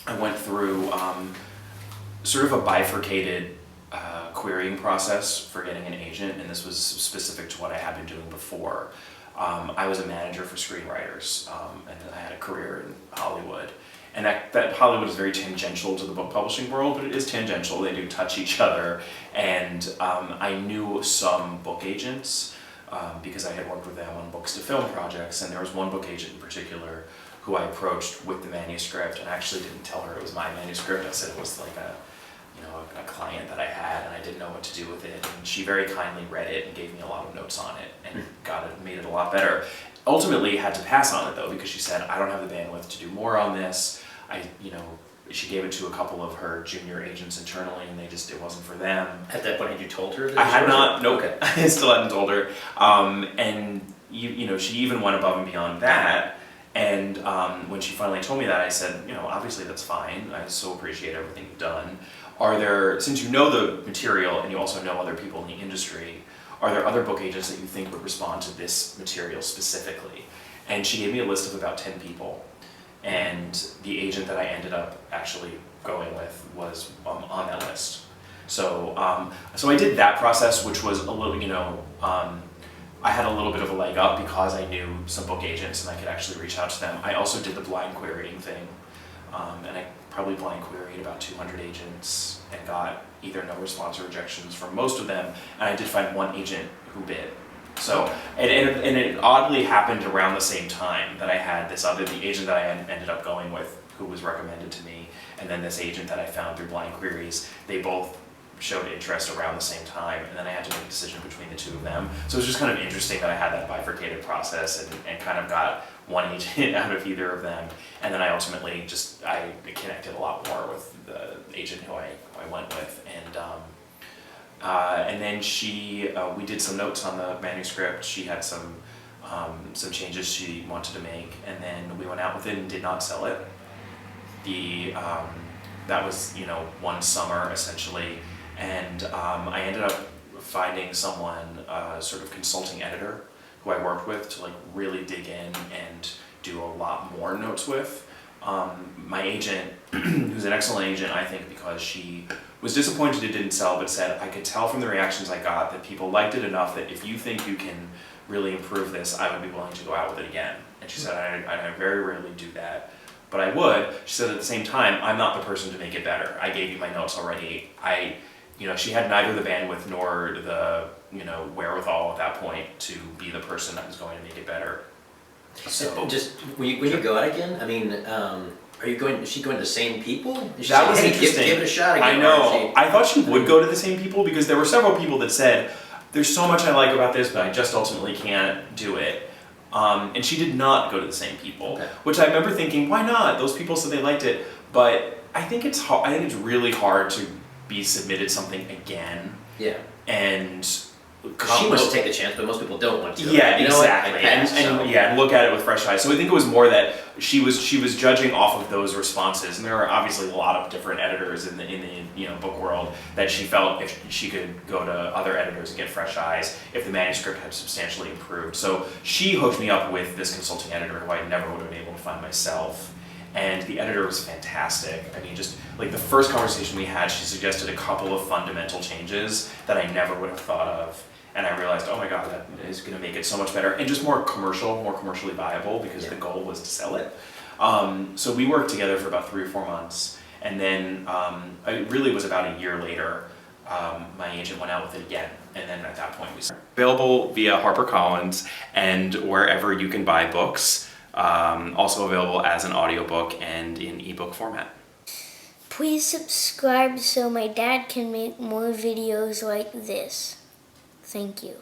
I went through sort of a bifurcated querying process for getting an agent, and this was specific to what I had been doing before. I was a manager for screenwriters, and I had a career in Hollywood. And that Hollywood is very tangential to the book publishing world, but it is tangential. They do touch each other. And I knew some book agents because I had worked with them on books to film projects. And there was one book agent in particular who I approached with the manuscript, and I actually didn't tell her it was my manuscript. I said it was like a client that I had, and I didn't know what to do with it. And she very kindly read it and gave me a lot of notes on it, and made it a lot better. Ultimately, had to pass on it though, because she said, I don't have the bandwidth to do more on this. She gave it to a couple of her junior agents internally, and it wasn't for them. At that point, had you told her that? I had not. Nope. Okay. I still hadn't told her. And she even went above and beyond that. And when she finally told me that, I said, obviously that's fine. I so appreciate everything you've done. Since you know the material and you also know other people in the industry, are there other book agents that you think would respond to this material specifically? And she gave me a list of about 10 people. And the agent that I ended up actually going with was on that list. So I did that process, which was a little, I had a little bit of a leg up because I knew some book agents and I could actually reach out to them. I also did the blind querying thing, and I probably blind queried about 200 agents and got either no response or rejections from most of them, and I did find one agent who bid. So, and it oddly happened around the same time that I had the agent that I ended up going with, who was recommended to me, and then this agent that I found through blind queries. They both showed interest around the same time, and then I had to make a decision between the two of them. So it was just kind of interesting that I had that bifurcated process and kind of got one agent out of either of them. And then I ultimately I connected a lot more with the agent who I went with. And then we did some notes on the manuscript. She had some changes she wanted to make, and then we went out with it and did not sell it. That was one summer essentially. And I ended up finding someone, sort of consulting editor, who I worked with to really dig in and do a lot more notes with. My agent, who's an excellent agent, I think, because she was disappointed it didn't sell, but said, I could tell from the reactions I got that people liked it enough that if you think you can really improve this, I would be willing to go out with it again. And she said, I very rarely do that, but I would. She said, at the same time, I'm not the person to make it better. I gave you my notes already. She had neither the bandwidth nor the wherewithal at that point to be the person that was going to make it better. So just when you go out again, is she going to the same people? That was interesting. Give it a shot again. I know. I thought she would go to the same people because there were several people that said, there's so much I like about this, but I just ultimately can't do it. And she did not go to the same people, okay. Which I remember thinking, why not? Those people said they liked it, but I think it's hard. I think it's really hard to be submitted something again. Yeah. And she wants to take the chance, but most people don't want to. Yeah, exactly. And look at it with fresh eyes. So I think it was more that she was judging off of those responses, and there are obviously a lot of different editors in the book world that she felt if she could go to other editors and get fresh eyes if the manuscript had substantially improved. So she hooked me up with this consulting editor who I never would have been able to find myself. And the editor was fantastic. Just the first conversation we had, she suggested a couple of fundamental changes that I never would have thought of. And I realized, oh my God, that is going to make it so much better and just more commercially viable because the goal was to sell it. So we worked together for about 3 or 4 months. And then it really was about a year later, my agent went out with it again. And then at that point we started. Available via HarperCollins and wherever you can buy books. Also available as an audiobook and in ebook format. Please subscribe so my dad can make more videos like this. Thank you.